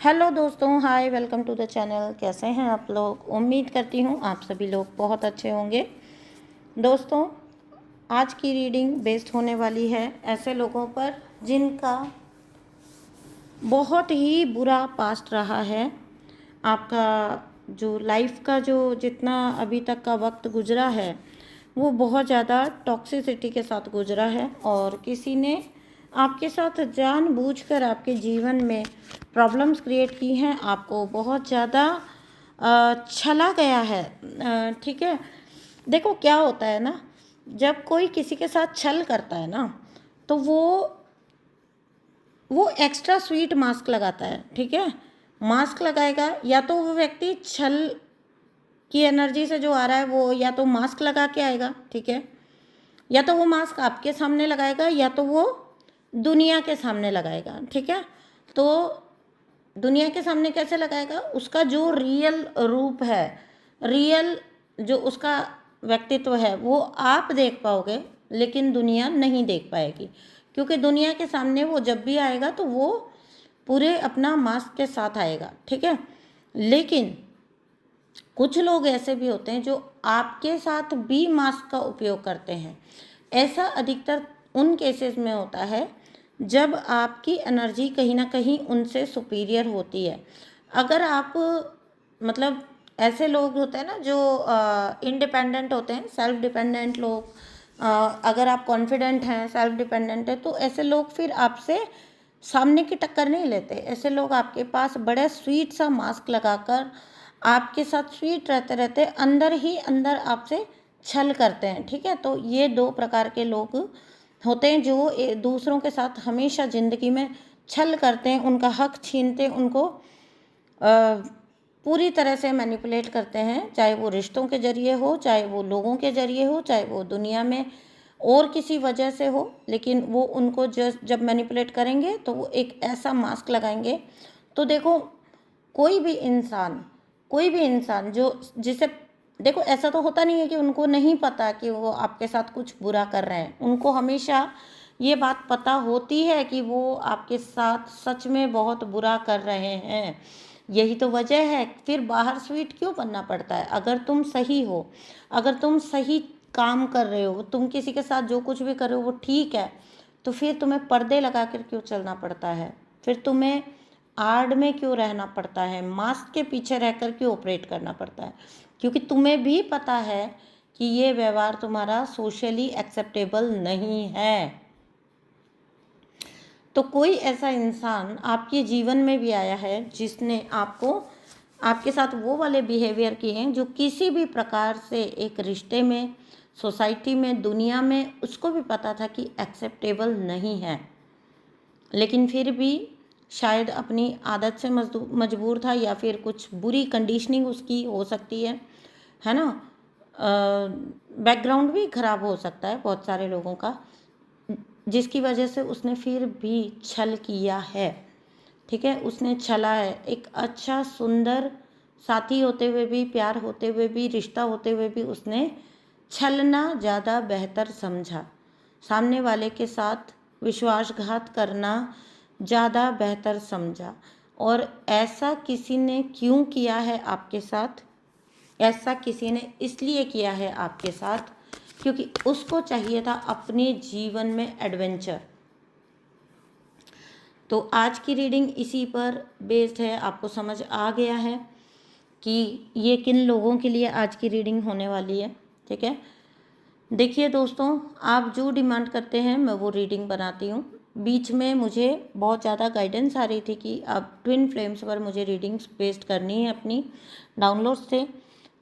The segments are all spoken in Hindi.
हेलो दोस्तों, हाय, वेलकम टू द चैनल। कैसे हैं आप लोग? उम्मीद करती हूँ आप सभी लोग बहुत अच्छे होंगे। दोस्तों, आज की रीडिंग बेस्ड होने वाली है ऐसे लोगों पर जिनका बहुत ही बुरा पास्ट रहा है। आपका जो लाइफ का जो जितना अभी तक का वक्त गुजरा है वो बहुत ज़्यादा टॉक्सिसिटी के साथ गुजरा है और किसी ने आपके साथ जानबूझकर आपके जीवन में प्रॉब्लम्स क्रिएट की हैं। आपको बहुत ज़्यादा छला गया है। ठीक है, देखो क्या होता है ना, जब कोई किसी के साथ छल करता है ना तो वो एक्स्ट्रा स्वीट मास्क लगाता है। ठीक है, मास्क लगाएगा या तो वो व्यक्ति छल की एनर्जी से जो आ रहा है वो या तो मास्क लगा के आएगा, ठीक है, या तो वो मास्क आपके सामने लगाएगा या तो वो दुनिया के सामने लगाएगा। ठीक है, तो दुनिया के सामने कैसे लगाएगा? उसका जो रियल रूप है, रियल जो उसका व्यक्तित्व है वो आप देख पाओगे लेकिन दुनिया नहीं देख पाएगी, क्योंकि दुनिया के सामने वो जब भी आएगा तो वो पूरे अपना मास्क के साथ आएगा। ठीक है, लेकिन कुछ लोग ऐसे भी होते हैं जो आपके साथ भी मास्क का उपयोग करते हैं। ऐसा अधिकतर उन केसेस में होता है जब आपकी एनर्जी कहीं ना कहीं उनसे सुपीरियर होती है। अगर आप मतलब ऐसे लोग होते हैं ना जो इंडिपेंडेंट होते हैं, सेल्फ डिपेंडेंट लोग, अगर आप कॉन्फिडेंट हैं, सेल्फ डिपेंडेंट है, तो ऐसे लोग फिर आपसे सामने की टक्कर नहीं लेते। ऐसे लोग आपके पास बड़ा स्वीट सा मास्क लगाकर आपके साथ स्वीट रहते रहते अंदर ही अंदर आपसे छल करते हैं। ठीक है, तो ये दो प्रकार के लोग होते हैं जो दूसरों के साथ हमेशा ज़िंदगी में छल करते हैं, उनका हक छीनते हैं, उनको पूरी तरह से मैनिपुलेट करते हैं, चाहे वो रिश्तों के जरिए हो, चाहे वो लोगों के जरिए हो, चाहे वो दुनिया में और किसी वजह से हो। लेकिन वो उनको जब मैनिपुलेट करेंगे तो वो एक ऐसा मास्क लगाएंगे। तो देखो, कोई भी इंसान जो जिसे देखो, ऐसा तो होता नहीं है कि उनको नहीं पता कि वो आपके साथ कुछ बुरा कर रहे हैं। उनको हमेशा ये बात पता होती है कि वो आपके साथ सच में बहुत बुरा कर रहे हैं। यही तो वजह है, फिर बाहर स्वीट क्यों बनना पड़ता है? अगर तुम सही हो, अगर तुम सही काम कर रहे हो, तुम किसी के साथ जो कुछ भी कर रहे हो वो ठीक है, तो फिर तुम्हें पर्दे लगा कर क्यों चलना पड़ता है? फिर तुम्हें आड़ में क्यों रहना पड़ता है? मास्क के पीछे रहकर क्यों ऑपरेट करना पड़ता है? क्योंकि तुम्हें भी पता है कि ये व्यवहार तुम्हारा सोशली एक्सेप्टेबल नहीं है। तो कोई ऐसा इंसान आपके जीवन में भी आया है जिसने आपके साथ वो वाले बिहेवियर किए हैं जो किसी भी प्रकार से एक रिश्ते में, सोसाइटी में, दुनिया में उसको भी पता था कि एक्सेप्टेबल नहीं है, लेकिन फिर भी शायद अपनी आदत से मजबूर था या फिर कुछ बुरी कंडीशनिंग उसकी हो सकती है ना। बैकग्राउंड भी खराब हो सकता है बहुत सारे लोगों का, जिसकी वजह से उसने फिर भी छल किया है। ठीक है, उसने छला है। एक अच्छा सुंदर साथी होते हुए भी, प्यार होते हुए भी, रिश्ता होते हुए भी उसने छलना ज़्यादा बेहतर समझा। सामने वाले के साथ विश्वासघात करना ज़्यादा बेहतर समझा। और ऐसा किसी ने क्यों किया है आपके साथ? ऐसा किसी ने इसलिए किया है आपके साथ क्योंकि उसको चाहिए था अपने जीवन में एडवेंचर। तो आज की रीडिंग इसी पर बेस्ड है। आपको समझ आ गया है कि ये किन लोगों के लिए आज की रीडिंग होने वाली है। ठीक है, देखिए दोस्तों, आप जो डिमांड करते हैं मैं वो रीडिंग बनाती हूँ। बीच में मुझे बहुत ज़्यादा गाइडेंस आ रही थी कि अब ट्विन फ्लेम्स पर मुझे रीडिंग्स पेस्ट करनी है अपनी डाउनलोड से,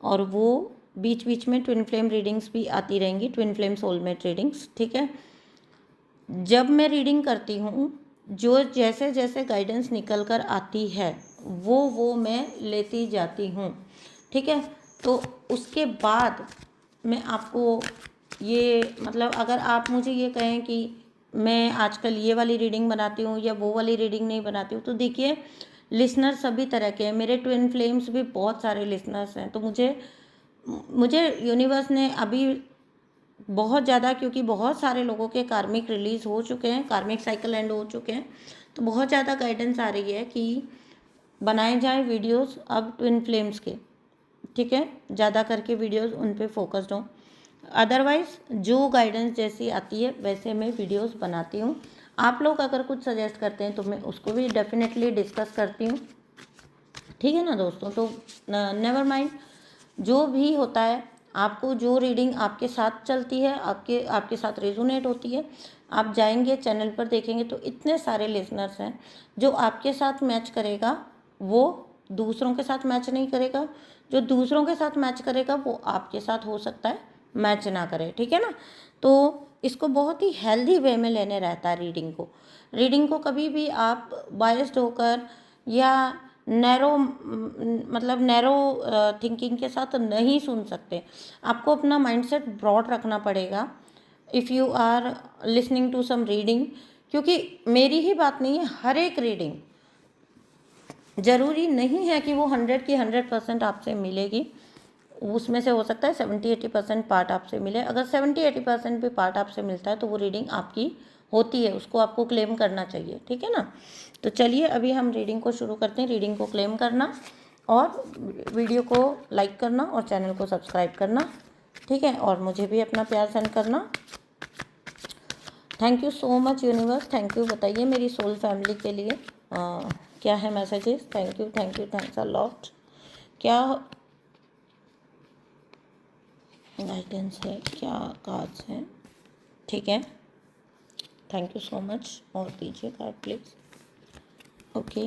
और वो बीच बीच में ट्विन फ्लेम रीडिंग्स भी आती रहेंगी, ट्विन फ्लेम सोलमेट रीडिंग्स। ठीक है, जब मैं रीडिंग करती हूँ, जो जैसे जैसे गाइडेंस निकल कर आती है वो मैं लेती जाती हूँ। ठीक है, तो उसके बाद मैं आपको ये मतलब अगर आप मुझे ये कहें कि मैं आजकल ये वाली रीडिंग बनाती हूँ या वो वाली रीडिंग नहीं बनाती हूँ, तो देखिए, लिसनर सभी तरह के हैं। मेरे ट्विन फ्लेम्स भी बहुत सारे लिसनर्स हैं। तो मुझे यूनिवर्स ने अभी बहुत ज़्यादा, क्योंकि बहुत सारे लोगों के कार्मिक रिलीज़ हो चुके हैं, कार्मिक साइकिल एंड हो चुके हैं, तो बहुत ज़्यादा गाइडेंस आ रही है कि बनाए जाएं वीडियोस अब ट्विन फ्लेम्स के, ठीक है, ज़्यादा करके वीडियोस उन पे फोकस्ड हों। अदरवाइज़ जो गाइडेंस जैसी आती है वैसे मैं वीडियोस बनाती हूँ। आप लोग अगर कुछ सजेस्ट करते हैं तो मैं उसको भी डेफिनेटली डिस्कस करती हूँ, ठीक है ना दोस्तों। तो नेवर माइंड, जो भी होता है, आपको जो रीडिंग आपके साथ चलती है, आपके साथ रेजोनेट होती है, आप जाएंगे चैनल पर देखेंगे तो इतने सारे लिसनर्स हैं। जो आपके साथ मैच करेगा वो दूसरों के साथ मैच नहीं करेगा, जो दूसरों के साथ मैच करेगा वो आपके साथ हो सकता है मैच ना करे, ठीक है ना। तो इसको बहुत ही हेल्दी वे में लेने रहता है रीडिंग को कभी भी आप बायस्ड होकर या नैरो थिंकिंग के साथ नहीं सुन सकते। आपको अपना माइंडसेट ब्रॉड रखना पड़ेगा if you are listening to some reading, क्योंकि मेरी ही बात नहीं है, हर एक रीडिंग ज़रूरी नहीं है कि वो 100 की 100% आपसे मिलेगी। उसमें से हो सकता है 70-80% पार्ट आपसे मिले। अगर 70-80% भी पार्ट आपसे मिलता है तो वो रीडिंग आपकी होती है, उसको आपको क्लेम करना चाहिए, ठीक है ना। तो चलिए अभी हम रीडिंग को शुरू करते हैं। रीडिंग को क्लेम करना और वीडियो को लाइक करना और चैनल को सब्सक्राइब करना, ठीक है, और मुझे भी अपना प्यार सेंड करना। Thank you so much universe, thank you. बताइए मेरी सोल फैमिली के लिए क्या है messages. Thank you, thanks a lot. क्या गाइडेंस है, क्या कार्ड्स हैं, ठीक है, थैंक यू सो मच। और दीजिए कार्ड प्लीज़। ओके,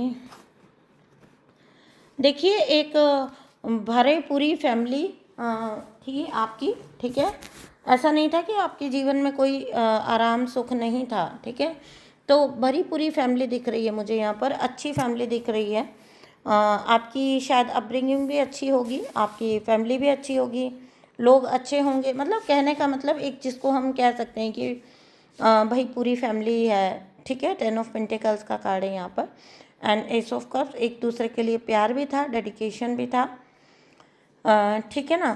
देखिए एक भरे पूरी फैमिली थी आपकी, ठीक है। ऐसा नहीं था कि आपके जीवन में कोई आराम सुख नहीं था, ठीक है। तो भरी पूरी फैमिली दिख रही है मुझे यहाँ पर, अच्छी फैमिली दिख रही है। आपकी शायद अपब्रिंगिंग भी अच्छी होगी, आपकी फैमिली भी अच्छी होगी, लोग अच्छे होंगे। मतलब कहने का मतलब एक जिसको हम कह सकते हैं कि भाई पूरी फैमिली है, ठीक है। 10 ऑफ पेंटिकल्स का कार्ड है यहाँ पर एंड एस ऑफ कप्स। एक दूसरे के लिए प्यार भी था, डेडिकेशन भी था, ठीक है ना।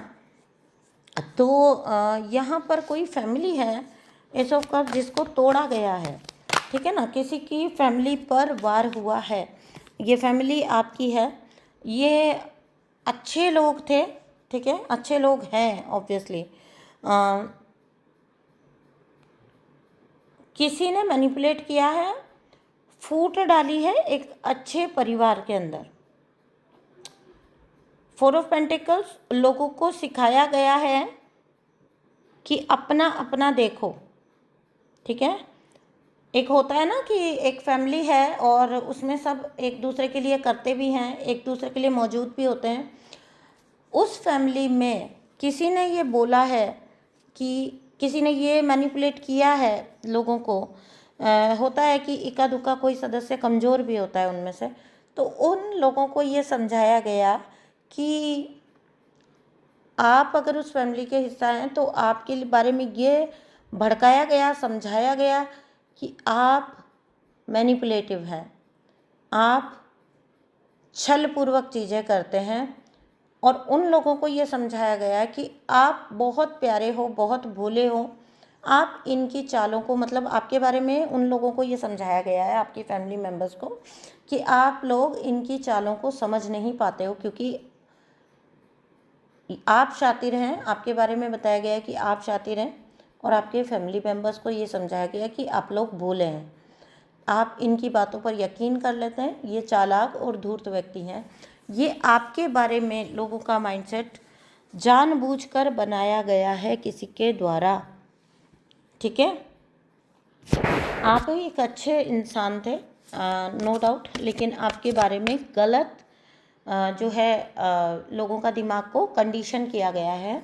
तो यहाँ पर कोई फैमिली है एस ऑफ कप्स जिसको तोड़ा गया है, ठीक है ना। किसी की फैमिली पर वार हुआ है, ये फैमिली आपकी है। ये अच्छे लोग थे, ठीक है, अच्छे लोग हैं ऑब्वियसली। किसी ने मैनिपुलेट किया है, फूट डाली है एक अच्छे परिवार के अंदर। 4 ऑफ पेंटिकल्स, लोगों को सिखाया गया है कि अपना अपना देखो, ठीक है। एक होता है ना कि एक फैमिली है और उसमें सब एक दूसरे के लिए करते भी हैं, एक दूसरे के लिए मौजूद भी होते हैं। उस फैमिली में किसी ने ये बोला है कि किसी ने ये मैनिपुलेट किया है लोगों को। होता है कि इक्का दुक्का कोई सदस्य कमज़ोर भी होता है उनमें से, तो उन लोगों को ये समझाया गया कि आप अगर उस फैमिली के हिस्सा हैं तो आपके बारे में ये भड़काया गया, समझाया गया कि आप मैनिपुलेटिव हैं, आप छलपूर्वक चीज़ें करते हैं। और उन लोगों को ये समझाया गया है कि आप बहुत प्यारे हो, बहुत भोले हो, आप इनकी चालों को, मतलब आपके बारे में उन लोगों को ये समझाया गया है, आपकी फैमिली मेम्बर्स को, कि आप लोग इनकी चालों को समझ नहीं पाते हो क्योंकि आप शातिर हैं। आपके बारे में बताया गया है कि आप शातिर हैं और आपके फैमिली मेम्बर्स को ये समझाया गया कि आप लोग भोले हैं, आप इनकी बातों पर यकीन कर लेते हैं, ये चालाक और धूर्त व्यक्ति हैं। ये आपके बारे में लोगों का माइंडसेट जानबूझकर बनाया गया है किसी के द्वारा, ठीक है। आप एक अच्छे इंसान थे, नो डाउट, लेकिन आपके बारे में गलत जो है लोगों का दिमाग को कंडीशन किया गया है।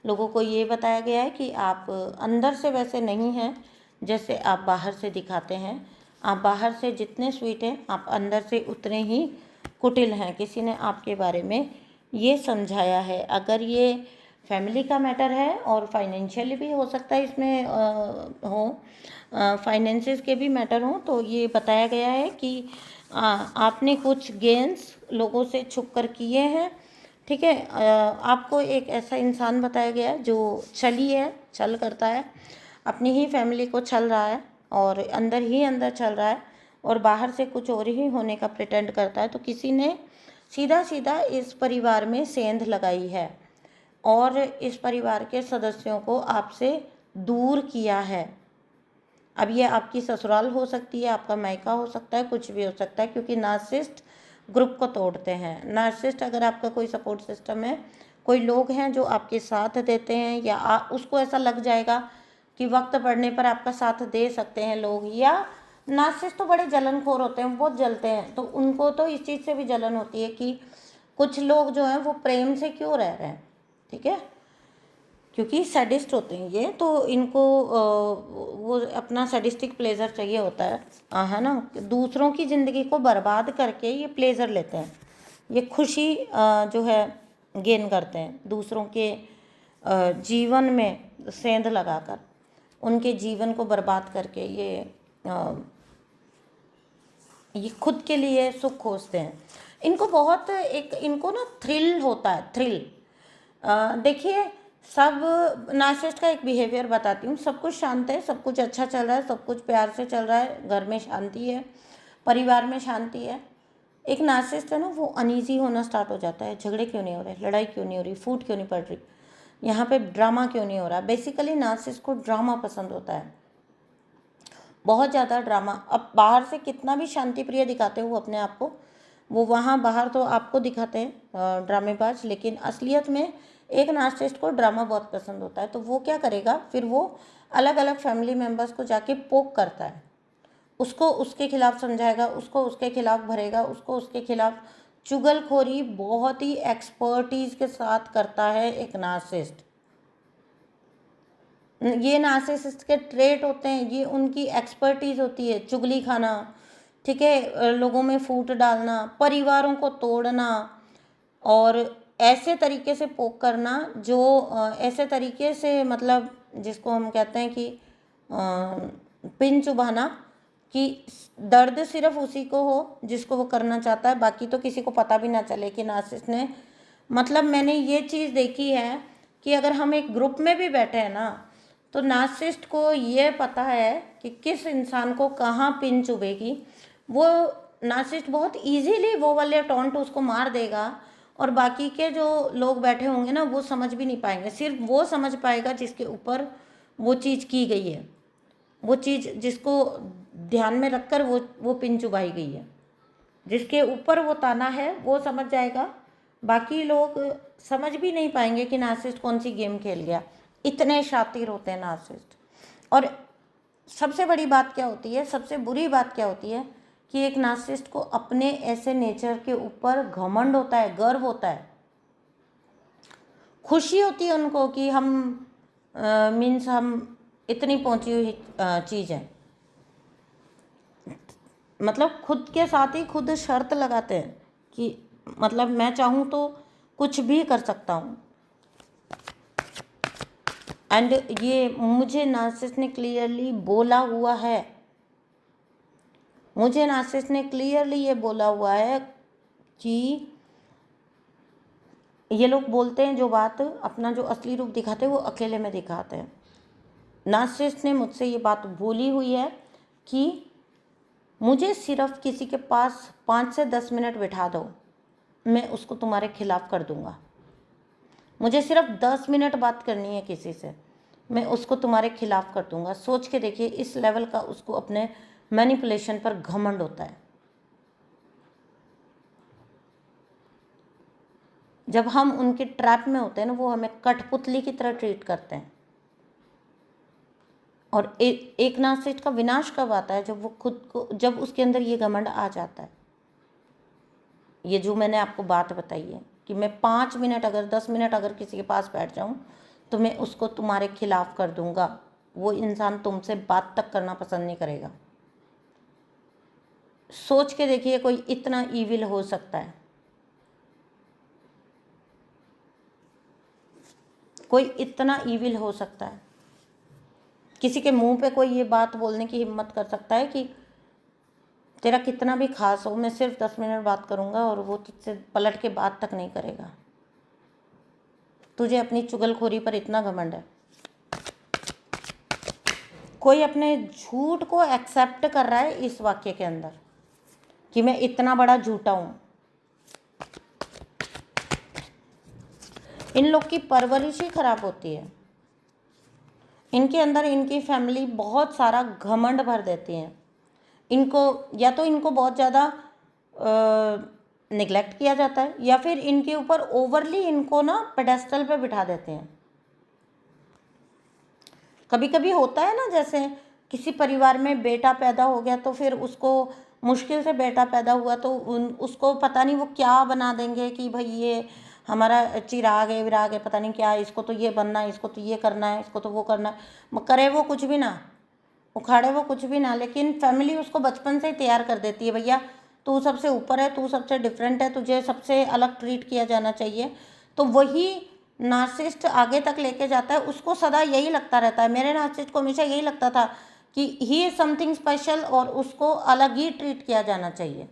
लोगों को ये बताया गया है कि आप अंदर से वैसे नहीं हैं जैसे आप बाहर से दिखाते हैं। आप बाहर से जितने स्वीट हैं आप अंदर से उतने ही कुटिल हैं। किसी ने आपके बारे में ये समझाया है। अगर ये फैमिली का मैटर है और फाइनेंशियली भी हो सकता है इसमें फाइनेंसेस के भी मैटर हों, तो ये बताया गया है कि आपने कुछ गेंस लोगों से छुप कर किए हैं, ठीक है। आपको एक ऐसा इंसान बताया गया है जो छली है, छल करता है, अपनी ही फैमिली को छल रहा है और अंदर ही अंदर छल रहा है। और बाहर से कुछ और ही होने का प्रिटेंड करता है, तो किसी ने सीधा सीधा इस परिवार में सेंध लगाई है और इस परिवार के सदस्यों को आपसे दूर किया है। अब ये आपकी ससुराल हो सकती है, आपका मायका हो सकता है, कुछ भी हो सकता है, क्योंकि नार्सिसिस्ट ग्रुप को तोड़ते हैं। नार्सिसिस्ट अगर आपका कोई सपोर्ट सिस्टम है, कोई लोग हैं जो आपके साथ देते हैं, या उसको ऐसा लग जाएगा कि वक्त पड़ने पर आपका साथ दे सकते हैं लोग, या नार्सिसिस्ट तो बड़े जलनखोर होते हैं, बहुत जलते हैं, तो उनको तो इस चीज़ से भी जलन होती है कि कुछ लोग जो हैं वो प्रेम से क्यों रह रहे हैं, ठीक है, क्योंकि सैडिस्ट होते हैं ये, तो इनको वो अपना सैडिस्टिक प्लेजर चाहिए होता है ना, दूसरों की ज़िंदगी को बर्बाद करके ये प्लेजर लेते हैं, ये खुशी जो है गेन करते हैं दूसरों के जीवन में सेंध लगाकर, उनके जीवन को बर्बाद करके ये खुद के लिए सुख खोजते हैं। इनको बहुत इनको ना थ्रिल होता है, थ्रिल। देखिए, सब नार्सिसिस्ट का एक बिहेवियर बताती हूँ। सब कुछ शांत है, सब कुछ अच्छा चल रहा है, सब कुछ प्यार से चल रहा है, घर में शांति है, परिवार में शांति है। एक नार्सिसिस्ट है ना, वो अनईजी होना स्टार्ट हो जाता है। झगड़े क्यों नहीं हो रहे, लड़ाई क्यों नहीं हो रही, फूट क्यों नहीं पड़ रही, यहाँ पे ड्रामा क्यों नहीं हो रहा। बेसिकली नार्सिसिस्ट को ड्रामा पसंद होता है, बहुत ज़्यादा ड्रामा। अब बाहर से कितना भी शांति प्रिय दिखाते हो वो अपने आप को, वो वहाँ बाहर तो आपको दिखाते हैं ड्रामेबाज, लेकिन असलियत में एक नार्सिसिस्ट को ड्रामा बहुत पसंद होता है। तो वो क्या करेगा, फिर वो अलग अलग फैमिली मेम्बर्स को जाके पोक करता है, उसको उसके खिलाफ समझाएगा, उसको उसके खिलाफ भरेगा, उसको उसके खिलाफ चुगलखोरी बहुत ही एक्सपर्टीज के साथ करता है एक नार्सिसिस्ट। ये नार्सिसिस्ट के ट्रेट होते हैं, ये उनकी एक्सपर्टीज होती है, चुगली खाना, ठीक है, लोगों में फूट डालना, परिवारों को तोड़ना, और ऐसे तरीके से पोक करना जो ऐसे तरीके से, मतलब जिसको हम कहते हैं कि पिन चुभाना, कि दर्द सिर्फ उसी को हो जिसको वो करना चाहता है, बाकी तो किसी को पता भी ना चले कि नार्सिसिस्ट ने, मतलब मैंने ये चीज़ देखी है कि अगर हम एक ग्रुप में भी बैठे हैं ना, तो नार्सिसिस्ट को ये पता है कि किस इंसान को कहाँ पिन चुभेगी। वो नार्सिसिस्ट बहुत इजीली वो वाले टॉन्ट उसको मार देगा, और बाकी के जो लोग बैठे होंगे ना, वो समझ भी नहीं पाएंगे। सिर्फ वो समझ पाएगा जिसके ऊपर वो चीज़ की गई है, वो चीज़ जिसको ध्यान में रखकर वो पिन चुभाई गई है, जिसके ऊपर वो ताना है वो समझ जाएगा। बाकी लोग समझ भी नहीं पाएंगे कि नार्सिसिस्ट कौन सी गेम खेल गया। इतने शातिर होते हैं नार्सिसिस्ट। और सबसे बड़ी बात क्या होती है, सबसे बुरी बात क्या होती है, कि एक नार्सिसिस्ट को अपने ऐसे नेचर के ऊपर घमंड होता है, गर्व होता है, खुशी होती है उनको कि हम मीन्स हम इतनी पहुंची हुई चीज़ है, मतलब खुद के साथ ही खुद शर्त लगाते हैं कि मतलब मैं चाहूँ तो कुछ भी कर सकता हूँ। एंड ये मुझे नार्सिसिस्ट ने क्लियरली बोला हुआ है, मुझे नार्सिसिस्ट ने क्लियरली ये बोला हुआ है कि ये लोग बोलते हैं जो बात, अपना जो असली रूप दिखाते हैं वो अकेले में दिखाते हैं। नार्सिसिस्ट ने मुझसे ये बात बोली हुई है कि मुझे सिर्फ किसी के पास 5 से 10 मिनट बिठा दो, मैं उसको तुम्हारे खिलाफ कर दूंगा। मुझे सिर्फ 10 मिनट बात करनी है किसी से, मैं उसको तुम्हारे खिलाफ कर दूंगा। सोच के देखिए, इस लेवल का उसको अपने मैनिपुलेशन पर घमंड होता है। जब हम उनके ट्रैप में होते हैं ना, वो हमें कठपुतली की तरह ट्रीट करते हैं। और एक नार्सिसिस्ट का विनाश कब आता है, जब वो खुद को, जब उसके अंदर ये घमंड आ जाता है। ये जो मैंने आपको बात बताई है कि मैं 5 मिनट अगर 10 मिनट अगर किसी के पास बैठ जाऊं तो मैं उसको तुम्हारे खिलाफ कर दूंगा, वो इंसान तुमसे बात तक करना पसंद नहीं करेगा। सोच के देखिए, कोई इतना ईविल हो सकता है, कोई इतना ईविल हो सकता है, किसी के मुंह पे कोई ये बात बोलने की हिम्मत कर सकता है कि तेरा कितना भी खास हो, मैं सिर्फ 10 मिनट बात करूंगा और वो तुझसे पलट के बात तक नहीं करेगा। तुझे अपनी चुगलखोरी पर इतना घमंड है। कोई अपने झूठ को एक्सेप्ट कर रहा है इस वाक्य के अंदर कि मैं इतना बड़ा झूठा हूँ। इन लोग की परवरिश ही खराब होती है। इनके अंदर इनकी फैमिली बहुत सारा घमंड भर देती है। इनको या तो इनको बहुत ज़्यादा निगलेक्ट किया जाता है, या फिर इनके ऊपर ओवरली इनको ना पेडेस्टल पे बिठा देते हैं। कभी कभी होता है ना, जैसे किसी परिवार में बेटा पैदा हो गया तो फिर उसको मुश्किल से बेटा पैदा हुआ तो उसको पता नहीं वो क्या बना देंगे कि भाई ये हमारा चिराग है विराग है, पता नहीं क्या है, इसको तो ये बनना है, इसको तो ये करना है, इसको तो वो करना है। करे वो कुछ भी ना, उखाड़े वो कुछ भी ना, लेकिन फैमिली उसको बचपन से ही तैयार कर देती है, भैया तू सबसे ऊपर है, तू सबसे डिफरेंट है, तुझे सबसे अलग ट्रीट किया जाना चाहिए। तो वही नार्सिसिस्ट आगे तक लेके जाता है। उसको सदा यही लगता रहता है, मेरे नार्सिसिस्ट को हमेशा यही लगता था कि ही इज समथिंग स्पेशल और उसको अलग ही ट्रीट किया जाना चाहिए।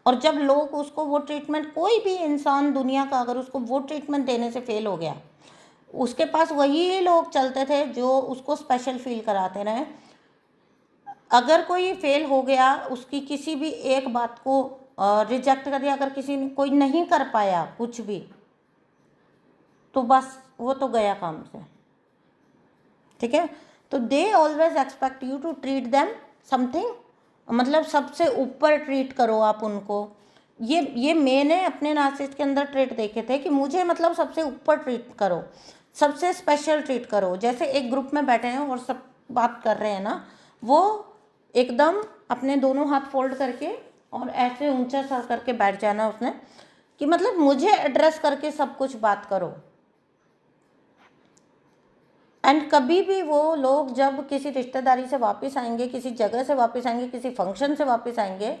और जब लोग उसको वो ट्रीटमेंट, कोई भी इंसान दुनिया का अगर उसको वो ट्रीटमेंट देने से फेल हो गया, उसके पास वही लोग चलते थे जो उसको स्पेशल फील कराते रहे। अगर कोई फेल हो गया, उसकी किसी भी एक बात को रिजेक्ट कर दिया, अगर किसी ने कोई नहीं कर पाया कुछ भी, तो बस वो तो गया काम से। ठीक है, तो they always expect you to treat them something, मतलब सबसे ऊपर ट्रीट करो आप उनको। ये मैंने अपने नार्सिसिस्ट के अंदर ट्रेट देखे थे कि मुझे मतलब सबसे ऊपर ट्रीट करो, सबसे स्पेशल ट्रीट करो। जैसे एक ग्रुप में बैठे हैं और सब बात कर रहे हैं ना, वो एकदम अपने दोनों हाथ फोल्ड करके और ऐसे ऊंचा सर करके बैठ जाना उसने, कि मतलब मुझे एड्रेस करके सब कुछ बात करो। एंड कभी भी वो लोग जब किसी रिश्तेदारी से वापस आएंगे, किसी जगह से वापस आएंगे, किसी फंक्शन से वापस आएंगे,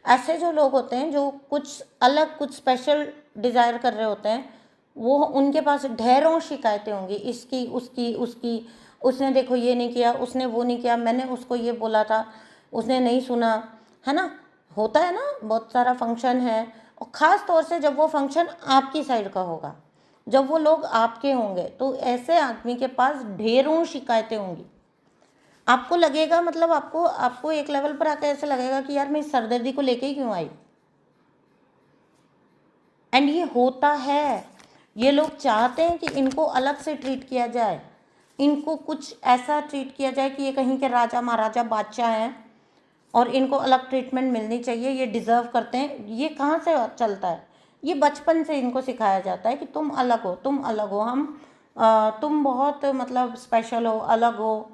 ऐसे जो लोग होते हैं जो कुछ अलग कुछ स्पेशल डिज़ायर कर रहे होते हैं, वो उनके पास ढेरों शिकायतें होंगी, इसकी उसकी उसकी, उसने देखो ये नहीं किया, उसने वो नहीं किया, मैंने उसको ये बोला था उसने नहीं सुना, है ना। होता है ना, बहुत सारा फंक्शन है, और ख़ास तौर से जब वो फंक्शन आपकी साइड का होगा, जब वो लोग आपके होंगे, तो ऐसे आदमी के पास ढेरों शिकायतें होंगी। आपको लगेगा, मतलब आपको एक लेवल पर आकर ऐसे लगेगा कि यार मैं इस सरदर्दी को लेके ही क्यों आई। एंड ये होता है, ये लोग चाहते हैं कि इनको अलग से ट्रीट किया जाए, इनको कुछ ऐसा ट्रीट किया जाए कि ये कहीं के राजा महाराजा बादशाह हैं और इनको अलग ट्रीटमेंट मिलनी चाहिए, ये डिज़र्व करते हैं। ये कहाँ से चलता है? ये बचपन से इनको सिखाया जाता है कि तुम अलग हो, तुम अलग हो, तुम बहुत मतलब स्पेशल हो, अलग हो।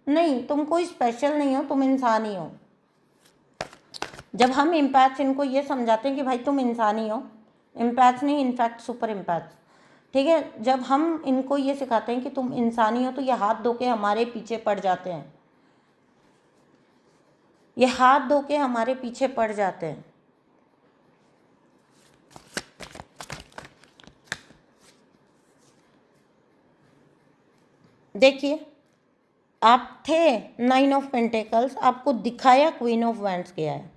नहीं, तुम कोई स्पेशल नहीं हो, तुम इंसान ही हो। जब हम इम्पैथ्स इनको ये समझाते हैं कि भाई तुम इंसान ही हो, इम्पैथ्स नहीं, इनफैक्ट सुपर इम्पैथ्स, ठीक है, जब हम इनको ये सिखाते हैं कि तुम इंसान ही हो, तो ये हाथ धो के हमारे पीछे पड़ जाते हैं, ये हाथ धो के हमारे पीछे पड़ जाते हैं। देखिए, आप थे 9 ऑफ पेंटिकल्स, आपको दिखाया क्वीन ऑफ वैंड्स गया है।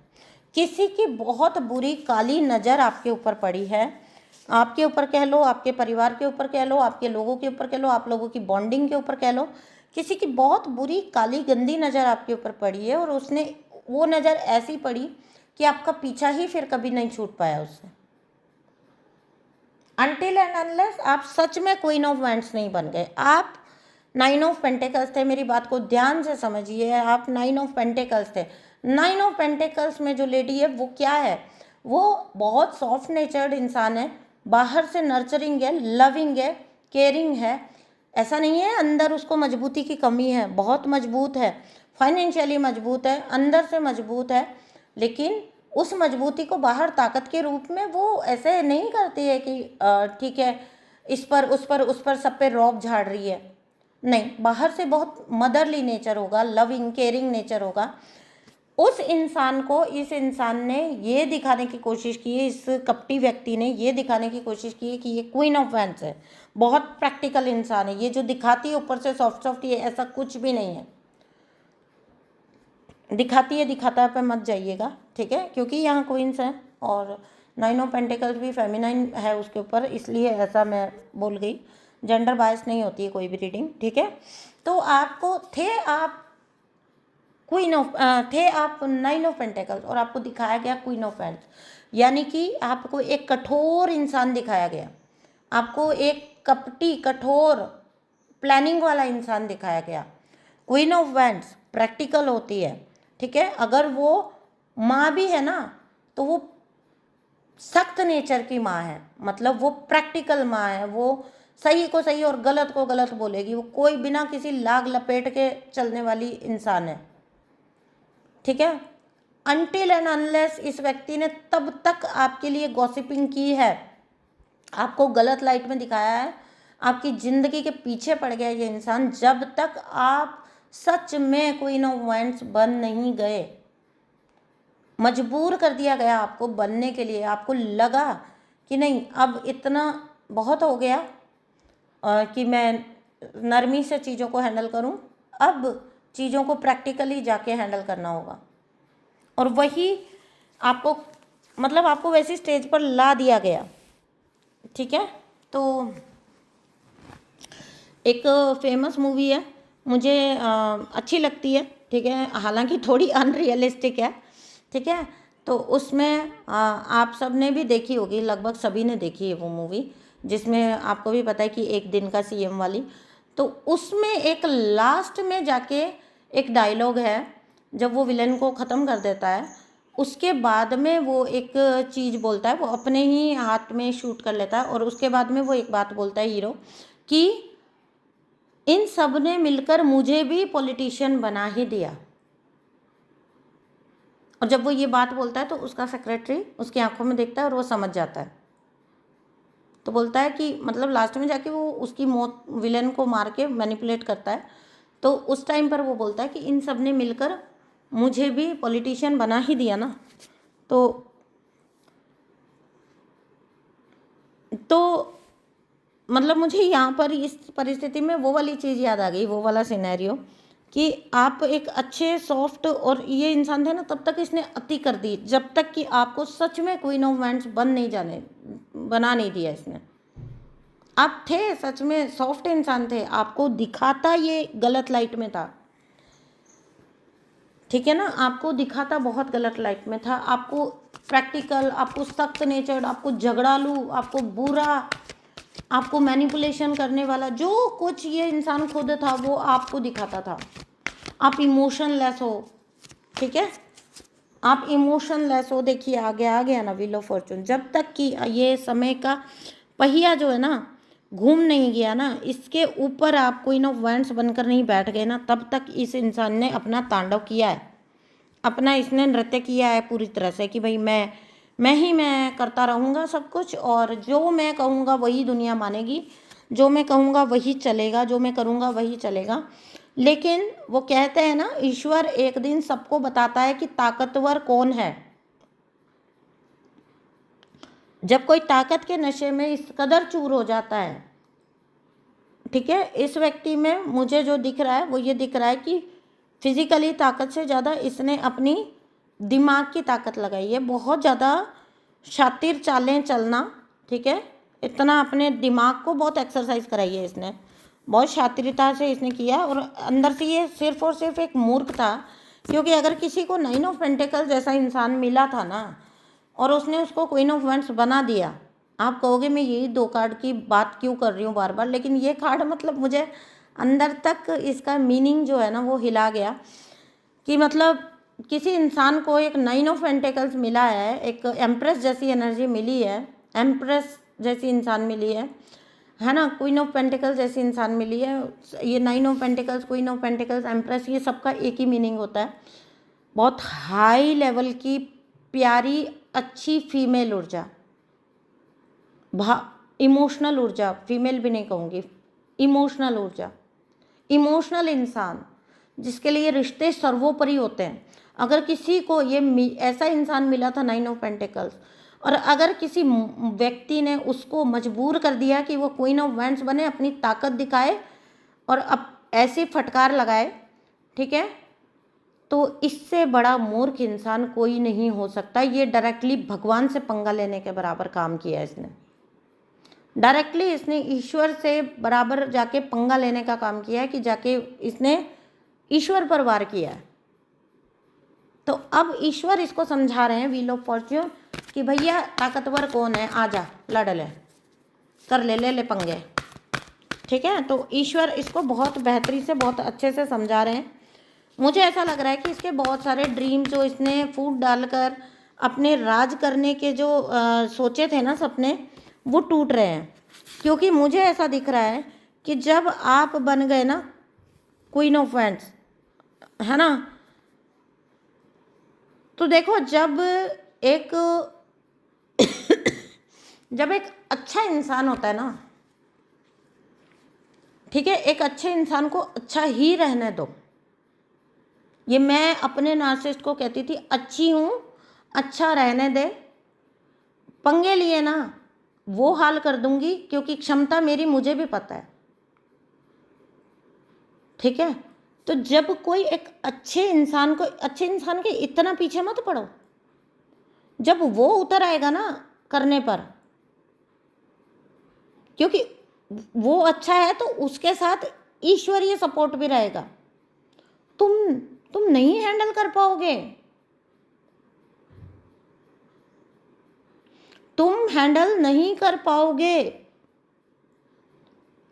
किसी की बहुत बुरी काली नज़र आपके ऊपर पड़ी है, आपके ऊपर कह लो, आपके परिवार के ऊपर कह लो, आपके लोगों के ऊपर कह लो, आप लोगों की बॉन्डिंग के ऊपर कह लो, किसी की बहुत बुरी काली गंदी नज़र आपके ऊपर पड़ी है, और उसने वो नज़र ऐसी पड़ी कि आपका पीछा ही फिर कभी नहीं छूट पाया उससे, अनटिल एंड अनलेस आप सच में क्वीन ऑफ वैंड्स नहीं बन गए। आप 9 ऑफ पेंटिकल्स थे, मेरी बात को ध्यान से समझिए, आप 9 ऑफ पेंटिकल्स थे। 9 ऑफ पेंटिकल्स में जो लेडी है वो क्या है? वो बहुत सॉफ्ट नेचर्ड इंसान है, बाहर से नर्चरिंग है, लविंग है, केयरिंग है। ऐसा नहीं है अंदर उसको मजबूती की कमी है, बहुत मजबूत है, फाइनेंशियली मजबूत है, अंदर से मजबूत है, लेकिन उस मजबूती को बाहर ताकत के रूप में वो ऐसे नहीं करती है कि ठीक है इस पर उस पर सब पे रौब झाड़ रही है। नहीं, बाहर से बहुत मदरली नेचर होगा, लविंग केयरिंग नेचर होगा। उस इंसान को, इस इंसान ने ये दिखाने की कोशिश की है, इस कपटी व्यक्ति ने ये दिखाने की कोशिश की है कि ये क्वीन ऑफ वैंड्स है, बहुत प्रैक्टिकल इंसान है, ये जो दिखाती है ऊपर से सॉफ्ट सॉफ्ट, ये ऐसा कुछ भी नहीं है। दिखाती है दिखाता है पे मत जाइएगा, ठीक है, क्योंकि यहाँ क्वींस हैं और 9 ऑफ पेंटिकल्स भी फेमिनाइन है उसके ऊपर, इसलिए ऐसा मैं बोल गई। जेंडर बायस नहीं होती है कोई भी रीडिंग, ठीक है। तो आपको थे आप 9 ऑफ पेंटिकल्स और आपको दिखाया गया क्वीन ऑफ वैंड्स, यानी कि आपको एक कठोर इंसान दिखाया गया, आपको एक कपटी कठोर प्लानिंग वाला इंसान दिखाया गया। क्वीन ऑफ वैंड्स प्रैक्टिकल होती है, ठीक है। अगर वो माँ भी है ना तो वो सख्त नेचर की माँ है, मतलब वो प्रैक्टिकल माँ है, वो सही को सही और गलत को गलत बोलेगी, वो कोई बिना किसी लाग लपेट के चलने वाली इंसान है, ठीक है। अनटिल एंड अनलेस इस व्यक्ति ने तब तक आपके लिए गॉसिपिंग की है, आपको गलत लाइट में दिखाया है, आपकी जिंदगी के पीछे पड़ गया ये इंसान, जब तक आप सच में क्वीन ऑफ वैंड्स बन नहीं गए। मजबूर कर दिया गया आपको बनने के लिए, आपको लगा कि नहीं अब इतना बहुत हो गया कि मैं नरमी से चीज़ों को हैंडल करूं, अब चीज़ों को प्रैक्टिकली जाके हैंडल करना होगा। और वही आपको मतलब आपको वैसी स्टेज पर ला दिया गया, ठीक है। तो एक फेमस मूवी है, मुझे अच्छी लगती है, ठीक है, हालांकि थोड़ी अनरियलिस्टिक है, ठीक है। तो उसमें आप सब ने भी देखी होगी, लगभग सभी ने देखी है वो मूवी, जिसमें आपको भी पता है कि एक दिन का सीएम वाली। तो उसमें एक लास्ट में जाके एक डायलॉग है, जब वो विलन को ख़त्म कर देता है उसके बाद में वो एक चीज़ बोलता है, वो अपने ही हाथ में शूट कर लेता है और उसके बाद में वो एक बात बोलता है हीरो कि इन सब ने मिलकर मुझे भी पॉलिटिशियन बना ही दिया। और जब वो ये बात बोलता है तो उसका सेक्रेटरी उसकी आंखों में देखता है और वो समझ जाता है, तो बोलता है कि मतलब लास्ट में जाके वो उसकी मौत विलेन को मार के मैनिपुलेट करता है। तो उस टाइम पर वो बोलता है कि इन सब ने मिलकर मुझे भी पॉलिटिशियन बना ही दिया ना। तो मतलब मुझे यहाँ पर इस परिस्थिति में वो वाली चीज़ याद आ गई, वो वाला सिनेरियो कि आप एक अच्छे सॉफ्ट, और ये इंसान थे ना तब तक इसने अति कर दी, जब तक कि आपको सच में क्वीन ऑफ वैंड्स बना नहीं दिया इसने। आप थे सच में सॉफ्ट इंसान थे, आपको दिखाता ये गलत लाइट में था, ठीक है ना, आपको दिखाता बहुत गलत लाइट में था, आपको प्रैक्टिकल, आपको सख्त नेचर, आपको झगड़ालू, आपको बुरा, आपको मैनिपुलेशन करने वाला, जो कुछ ये इंसान खुद था वो आपको दिखाता था। आप इमोशनलेस हो, ठीक है, आप इमोशनलेस हो। देखिए आ गया ना व्हील ऑफ फॉर्चून, जब तक कि ये समय का पहिया जो है ना घूम नहीं गया ना, इसके ऊपर आप क्वीन ऑफ वैंड्स बनकर नहीं बैठ गए ना, तब तक इस इंसान ने अपना तांडव किया है, अपना इसने नृत्य किया है पूरी तरह से कि भाई मैं करता रहूँगा सब कुछ, और जो मैं कहूँगा वही दुनिया मानेगी, जो मैं कहूँगा वही चलेगा, जो मैं करूँगा वही चलेगा। लेकिन वो कहते हैं ना, ईश्वर एक दिन सबको बताता है कि ताकतवर कौन है। जब कोई ताकत के नशे में इस कदर चूर हो जाता है, ठीक है, इस व्यक्ति में मुझे जो दिख रहा है वो ये दिख रहा है कि फिजिकली ताकत से ज़्यादा इसने अपनी दिमाग की ताकत लगाई है, बहुत ज़्यादा शातिर चालें चलना, ठीक है, इतना अपने दिमाग को बहुत एक्सरसाइज कराई है इसने, बहुत शातिरता से इसने किया। और अंदर से ये सिर्फ और सिर्फ एक मूर्ख था, क्योंकि अगर किसी को 9 ऑफ पेंटिकल जैसा इंसान मिला था ना और उसने उसको क्वीन ऑफ वैंड्स बना दिया, आप कहोगे मैं यही 2 कार्ड की बात क्यों कर रही हूँ बार बार, लेकिन ये कार्ड मतलब मुझे अंदर तक इसका मीनिंग जो है ना वो हिला गया कि मतलब किसी इंसान को एक 9 ऑफ पेंटिकल्स मिला है, एक एम्प्रेस जैसी एनर्जी मिली है, एम्प्रेस जैसी इंसान मिली है ना, क्वीन ऑफ पेंटिकल्स जैसी इंसान मिली है। ये 9 of pentacles, queen of pentacles, empress, ये सबका एक ही मीनिंग होता है, बहुत हाई लेवल की प्यारी अच्छी फीमेल ऊर्जा, इमोशनल ऊर्जा, फीमेल भी नहीं कहूँगी, इमोशनल ऊर्जा, इमोशनल इंसान जिसके लिए रिश्ते सर्वोपरि होते हैं। अगर किसी को ये ऐसा इंसान मिला था 9 ऑफ पेंटिकल्स, और अगर किसी व्यक्ति ने उसको मजबूर कर दिया कि वो क्वीन ऑफ वैंड्स बने, अपनी ताकत दिखाए और अब ऐसी फटकार लगाए, ठीक है, तो इससे बड़ा मूर्ख इंसान कोई नहीं हो सकता। ये डायरेक्टली भगवान से पंगा लेने के बराबर काम किया इसने। डायरेक्टली इसने ईश्वर से बराबर जाके पंगा लेने का काम किया है, कि जाके इसने ईश्वर पर वार किया है। तो अब ईश्वर इसको समझा रहे हैं, व्हील ऑफ फॉर्च्यून, कि भैया ताकतवर कौन है, आजा लड़ ले, कर ले ले पंगे। ठीक है, तो ईश्वर इसको बहुत बेहतरी से, बहुत अच्छे से समझा रहे हैं। मुझे ऐसा लग रहा है कि इसके बहुत सारे ड्रीम जो इसने फूट डालकर अपने राज करने के जो सोचे थे ना सपने, वो टूट रहे हैं। क्योंकि मुझे ऐसा दिख रहा है कि जब आप बन गए ना क्वीन ऑफ वैंड्स, है ना, तो देखो जब एक जब एक अच्छा इंसान होता है ना, ठीक है, एक अच्छे इंसान को अच्छा ही रहने दो। ये मैं अपने नार्सिसिस्ट को कहती थी, अच्छी हूँ, अच्छा रहने दे, पंगे लिए ना वो हाल कर दूंगी, क्योंकि क्षमता मेरी मुझे भी पता है। ठीक है, तो जब कोई एक अच्छे इंसान के इतना पीछे मत पड़ो। जब वो उतर आएगा ना करने पर, क्योंकि वो अच्छा है तो उसके साथ ईश्वरीय सपोर्ट भी रहेगा। तुम नहीं हैंडल कर पाओगे, तुम हैंडल नहीं कर पाओगे।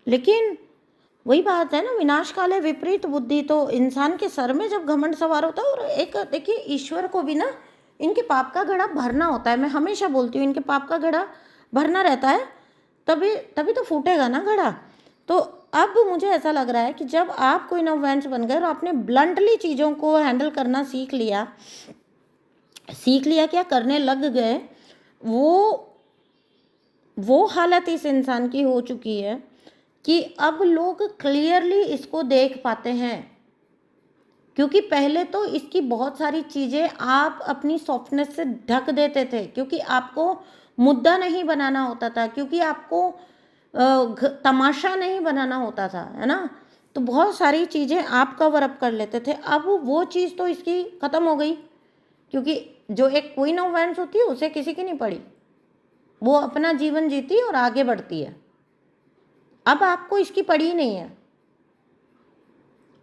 लेकिन वही बात है ना, विनाश काले विपरीत बुद्धि। तो इंसान के सर में जब घमंड सवार होता है, और एक देखिए ईश्वर को भी ना इनके पाप का घड़ा भरना होता है। मैं हमेशा बोलती हूँ, इनके पाप का घड़ा भरना रहता है, तभी तो फूटेगा ना घड़ा। तो अब मुझे ऐसा लग रहा है कि जब आप क्वीन ऑफ वैंड्स बन गए और आपने ब्लंटली चीज़ों को हैंडल करना सीख लिया क्या करने लग गए, वो हालत इस इंसान की हो चुकी है कि अब लोग क्लियरली इसको देख पाते हैं। क्योंकि पहले तो इसकी बहुत सारी चीज़ें आप अपनी सॉफ्टनेस से ढक देते थे, क्योंकि आपको मुद्दा नहीं बनाना होता था, क्योंकि आपको तमाशा नहीं बनाना होता था, है ना। तो बहुत सारी चीज़ें आप कवर अप कर लेते थे। अब वो चीज़ तो इसकी ख़त्म हो गई, क्योंकि जो एक क्वीन ऑफ वैंड्स होती है उसे किसी की नहीं पड़ी, वो अपना जीवन जीती और आगे बढ़ती है। अब आपको इसकी पड़ी ही नहीं है।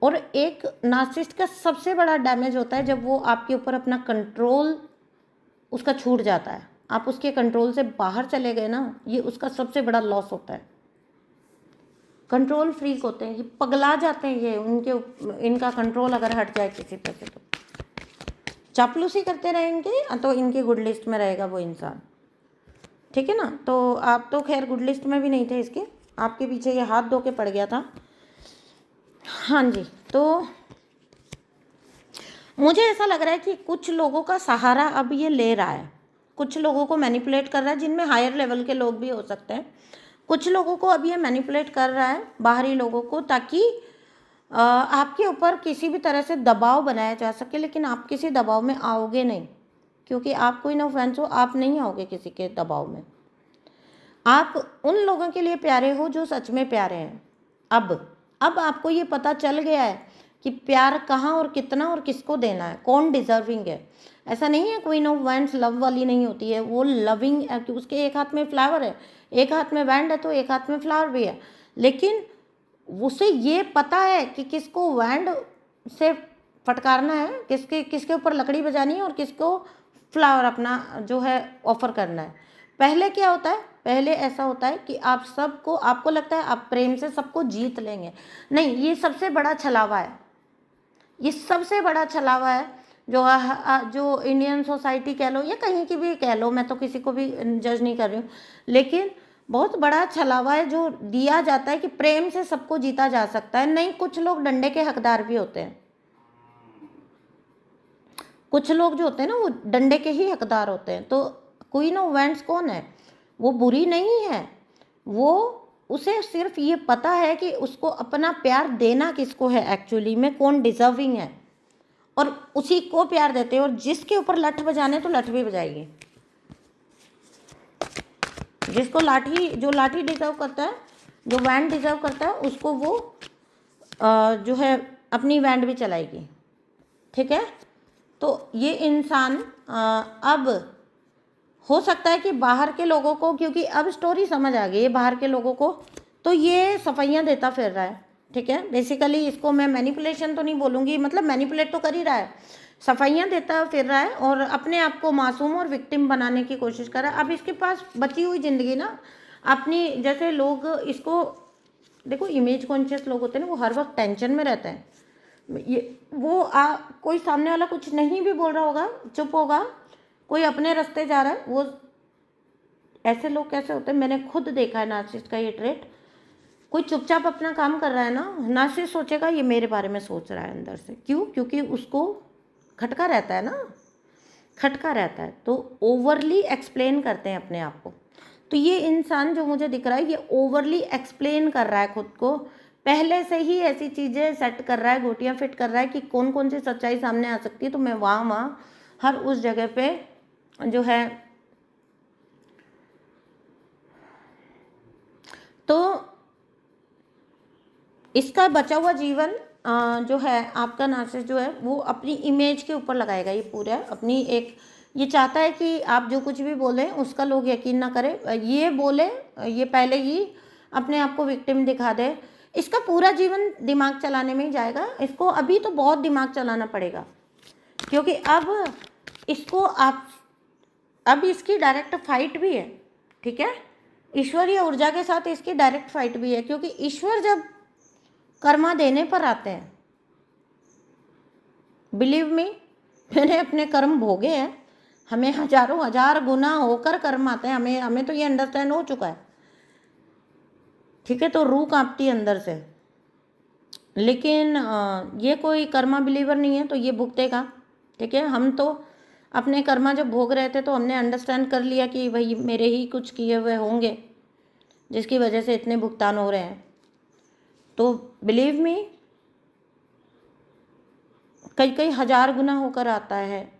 और एक नार्सिसिस्ट का सबसे बड़ा डैमेज होता है जब वो आपके ऊपर अपना कंट्रोल उसका छूट जाता है। आप उसके कंट्रोल से बाहर चले गए ना, ये उसका सबसे बड़ा लॉस होता है। कंट्रोल फ्रीक होते हैं, ये पगला जाते हैं, ये इनका कंट्रोल अगर हट जाए किसी तरह से तो चापलूसी करते रहेंगे, तो इनकी गुड लिस्ट में रहेगा वो इंसान। ठीक है ना। तो आप तो खैर गुड लिस्ट में भी नहीं थे इसके, आपके पीछे ये हाथ धो के पड़ गया था। हाँ जी, तो मुझे ऐसा लग रहा है कि कुछ लोगों का सहारा अब ये ले रहा है, कुछ लोगों को मैनिपुलेट कर रहा है, जिनमें हायर लेवल के लोग भी हो सकते हैं। कुछ लोगों को अब ये मैनिपुलेट कर रहा है, बाहरी लोगों को, ताकि आपके ऊपर किसी भी तरह से दबाव बनाया जा सके। लेकिन आप किसी दबाव में आओगे नहीं, क्योंकि आप क्वीन ऑफ वैंड्स हो, आप नहीं आओगे किसी के दबाव में। आप उन लोगों के लिए प्यारे हो जो सच में प्यारे हैं। अब आपको ये पता चल गया है कि प्यार कहाँ और कितना और किसको देना है, कौन डिजर्विंग है। ऐसा नहीं है क्वीन ऑफ वैंड्स लव वाली नहीं होती है, वो लविंग है, कि उसके एक हाथ में फ्लावर है, एक हाथ में वैंड है, तो एक हाथ में फ्लावर भी है। लेकिन उसे ये पता है कि किसको वैंड से फटकारना है, किसके ऊपर लकड़ी बजानी है, और किसको फ्लावर अपना जो है ऑफर करना है। पहले क्या होता है, पहले ऐसा होता है कि आप सबको, आपको लगता है आप प्रेम से सबको जीत लेंगे। नहीं, ये सबसे बड़ा छलावा है, ये सबसे बड़ा छलावा है जो इंडियन सोसाइटी कह लो या कहीं की भी कह लो, मैं तो किसी को भी जज नहीं कर रही हूँ, लेकिन बहुत बड़ा छलावा है जो दिया जाता है कि प्रेम से सबको जीता जा सकता है। नहीं, कुछ लोग डंडे के हकदार भी होते हैं, कुछ लोग जो होते हैं ना वो डंडे के ही हकदार होते हैं। तो क्वीन ऑफ वैंड्स कौन है, वो बुरी नहीं है, उसे सिर्फ ये पता है कि उसको अपना प्यार देना किसको है, एक्चुअली में कौन डिजर्विंग है, और उसी को प्यार देते हैं। और जिसके ऊपर लठ बजाने तो लठ भी बजाएगी, जिसको जो लाठी डिजर्व करता है, जो वैंड डिजर्व करता है, उसको वो जो है अपनी वैंड भी चलाएगी। ठीक है, तो ये इंसान अब हो सकता है कि बाहर के लोगों को, क्योंकि अब स्टोरी समझ आ गई है बाहर के लोगों को, तो ये सफाइयाँ देता फिर रहा है, ठीक है। बेसिकली इसको मैं मैनिपुलेशन तो नहीं बोलूँगी, मतलब मैनिपुलेट तो कर ही रहा है, सफाइयाँ देता फिर रहा है और अपने आप को मासूम और विक्टिम बनाने की कोशिश कर रहा है। अब इसके पास बची हुई ज़िंदगी ना अपनी, जैसे लोग इसको देखो, इमेज कॉन्शियस लोग होते हैं ना, वो हर वक्त टेंशन में रहते हैं। ये वो कोई सामने वाला कुछ नहीं भी बोल रहा होगा, चुप होगा, कोई अपने रास्ते जा रहा है, वो ऐसे लोग कैसे होते हैं, मैंने खुद देखा है नार्सिसिस्ट का ये ट्रेट। कोई चुपचाप अपना काम कर रहा है ना, नार्सिसिस्ट सोचेगा ये मेरे बारे में सोच रहा है अंदर से, क्यों? क्योंकि उसको खटका रहता है ना, खटका रहता है, तो ओवरली एक्सप्लेन करते हैं अपने आप को। तो ये इंसान जो मुझे दिख रहा है, ये ओवरली एक्सप्लेन कर रहा है खुद को, पहले से ही ऐसी चीज़ें सेट कर रहा है, गोटियां फिट कर रहा है कि कौन कौन सी सच्चाई सामने आ सकती है, तो मैं वहाँ हर उस जगह पे जो है, तो इसका बचा हुआ जीवन जो है आपका नार्सिसिस्ट जो है वो अपनी इमेज के ऊपर लगाएगा, ये पूरा अपनी एक, ये चाहता है कि आप जो कुछ भी बोलें उसका लोग यकीन ना करें, ये बोले, ये पहले ही अपने आप को विक्टिम दिखा दे। इसका पूरा जीवन दिमाग चलाने में ही जाएगा, इसको अभी तो बहुत दिमाग चलाना पड़ेगा, क्योंकि अब इसको आप, अब इसकी डायरेक्ट फाइट भी है, ठीक है, ईश्वरीय ऊर्जा के साथ इसकी डायरेक्ट फाइट भी है, क्योंकि ईश्वर जब कर्मा देने पर आते हैं, बिलीव मी, मैंने अपने कर्म भोगे हैं, हमें हजारों हजार गुना होकर कर्म आते हैं, हमें तो ये अंडरस्टैंड हो चुका है, ठीक है। तो रूह कांपती है अंदर से, लेकिन ये कोई कर्मा बिलीवर नहीं है, तो ये भुगतेगा, ठीक है। हम तो अपने कर्मा जब भोग रहे थे तो हमने अंडरस्टैंड कर लिया कि भाई मेरे ही कुछ किए हुए होंगे जिसकी वजह से इतने भुगतान हो रहे हैं। तो बिलीव मी, कई कई हजार गुना होकर आता है,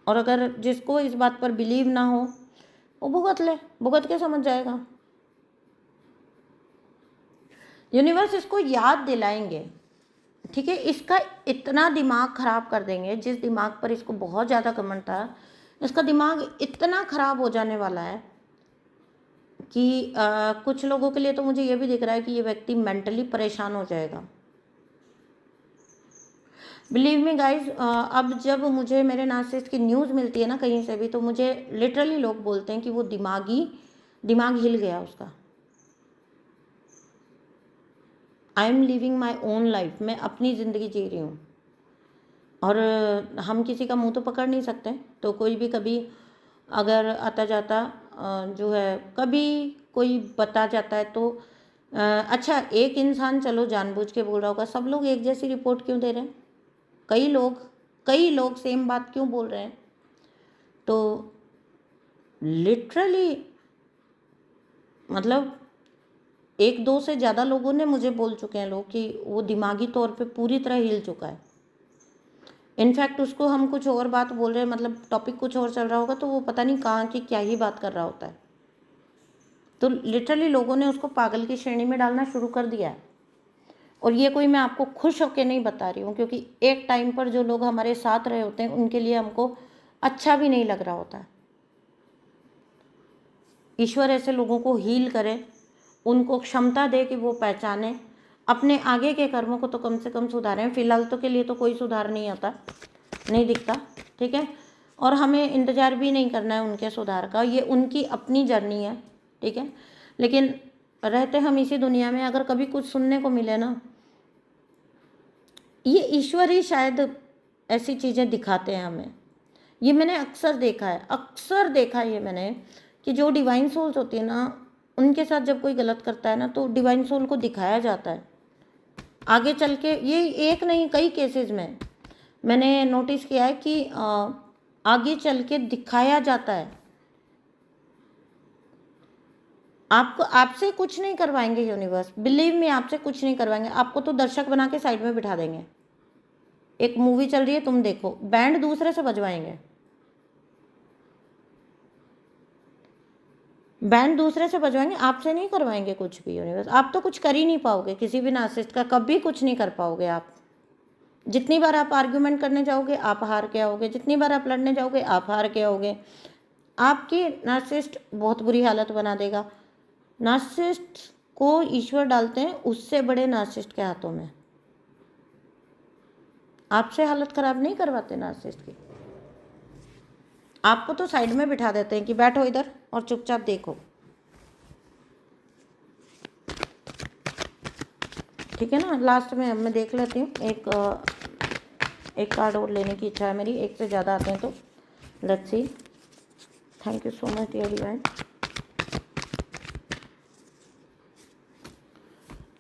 और अगर जिसको इस बात पर बिलीव ना हो वो भुगत ले, भुगत के समझ जाएगा। यूनिवर्स इसको याद दिलाएंगे, ठीक है, इसका इतना दिमाग खराब कर देंगे, जिस दिमाग पर इसको बहुत ज़्यादा घमंड था, इसका दिमाग इतना खराब हो जाने वाला है कि कुछ लोगों के लिए तो मुझे ये भी दिख रहा है कि ये व्यक्ति मेंटली परेशान हो जाएगा। बिलीव मी गाइज, अब जब मुझे मेरे नार्सिसिस्ट की न्यूज़ मिलती है ना कहीं से भी, तो मुझे लिटरली लोग बोलते हैं कि वो दिमाग हिल गया उसका। I am living my own life, मैं अपनी ज़िंदगी जी रही हूँ, और हम किसी का मुंह तो पकड़ नहीं सकते, तो कोई भी कभी अगर आता जाता जो है कभी कोई बता जाता है तो अच्छा, एक इंसान चलो जानबूझ के बोल रहा होगा, सब लोग एक जैसी रिपोर्ट क्यों दे रहे हैं? कई लोग सेम बात क्यों बोल रहे हैं? तो लिटरली मतलब एक दो से ज़्यादा लोगों ने मुझे बोल चुके हैं लोग कि वो दिमागी तौर पे पूरी तरह हिल चुका है। इनफैक्ट उसको हम कुछ और बात बोल रहे हैं, मतलब टॉपिक कुछ और चल रहा होगा, तो वो पता नहीं कहाँ की क्या ही बात कर रहा होता है। तो लिटरली लोगों ने उसको पागल की श्रेणी में डालना शुरू कर दिया है। और ये कोई मैं आपको खुश होकर नहीं बता रही हूँ, क्योंकि एक टाइम पर जो लोग हमारे साथ रहे होते हैं उनके लिए हमको अच्छा भी नहीं लग रहा होता है। ईश्वर ऐसे लोगों को हील करे, उनको क्षमता दे कि वो पहचाने, अपने आगे के कर्मों को तो कम से कम सुधारें। फिलहाल तो के लिए तो कोई सुधार नहीं आता, नहीं दिखता, ठीक है, और हमें इंतज़ार भी नहीं करना है उनके सुधार का, ये उनकी अपनी जर्नी है, ठीक है। लेकिन रहते हम इसी दुनिया में, अगर कभी कुछ सुनने को मिले ना, ये ईश्वर ही शायद ऐसी चीज़ें दिखाते हैं हमें। ये मैंने अक्सर देखा है ये मैंने, कि जो डिवाइन सोल्स होती है ना, उनके साथ जब कोई गलत करता है ना, तो डिवाइन सोल को दिखाया जाता है आगे चल के। ये एक नहीं, कई केसेस में मैंने नोटिस किया है कि आगे चल के दिखाया जाता है। आपको, आपसे कुछ नहीं करवाएंगे यूनिवर्स, बिलीव मी, आपसे कुछ नहीं करवाएंगे। आपको तो दर्शक बना के साइड में बिठा देंगे, एक मूवी चल रही है तुम देखो, बैंड दूसरे से बजवाएंगे, बैंड दूसरे से बजवाएंगे, आपसे नहीं करवाएंगे कुछ भी यूनिवर्स। आप तो कुछ कर ही नहीं पाओगे किसी भी नार्सिसिस्ट का, कभी कुछ नहीं कर पाओगे आप। जितनी बार आप आर्ग्यूमेंट करने जाओगे आप हार के आओगे, जितनी बार आप लड़ने जाओगे आप हार के आओगे, आपकी नार्सिसिस्ट बहुत बुरी हालत बना देगा। नार्सिसिस्ट को ईश्वर डालते हैं उससे बड़े नार्सिसिस्ट के हाथों में। आपसे हालत खराब नहीं करवाते नार्सिसिस्ट की, आपको तो साइड में बिठा देते हैं कि बैठो इधर और चुपचाप देखो। ठीक है ना। लास्ट में मैं देख लेती हूँ, एक कार्ड और लेने की इच्छा है मेरी, एक से ज़्यादा आते हैं तो let's see. Thank you so much dear divine.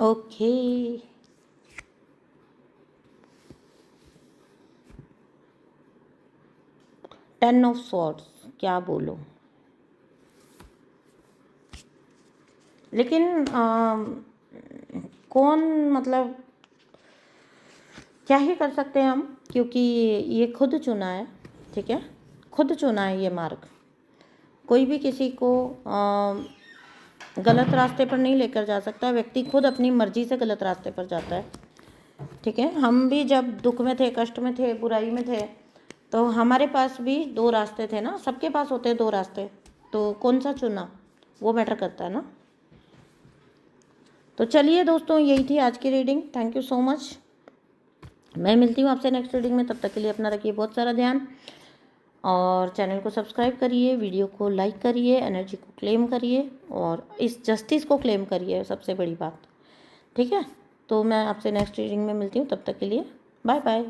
Okay, 10 of swords, क्या बोलो। लेकिन कौन, मतलब क्या ही कर सकते हैं हम, क्योंकि ये खुद चुना है। ठीक है, खुद चुना है ये मार्ग। कोई भी किसी को गलत रास्ते पर नहीं लेकर जा सकता, व्यक्ति खुद अपनी मर्जी से गलत रास्ते पर जाता है। ठीक है, हम भी जब दुख में थे, कष्ट में थे, बुराई में थे, तो हमारे पास भी 2 रास्ते थे ना, सबके पास होते हैं 2 रास्ते, तो कौन सा चुना वो मैटर करता है ना। तो चलिए दोस्तों, यही थी आज की reading. Thank you so much. मैं मिलती हूँ आपसे नेक्स्ट रीडिंग में, तब तक के लिए अपना रखिए बहुत सारा ध्यान, और चैनल को सब्सक्राइब करिए, वीडियो को लाइक करिए, एनर्जी को क्लेम करिए, और इस जस्टिस को क्लेम करिए, सबसे बड़ी बात। ठीक है, तो मैं आपसे नेक्स्ट रीडिंग में मिलती हूँ, तब तक के लिए बाय बाय।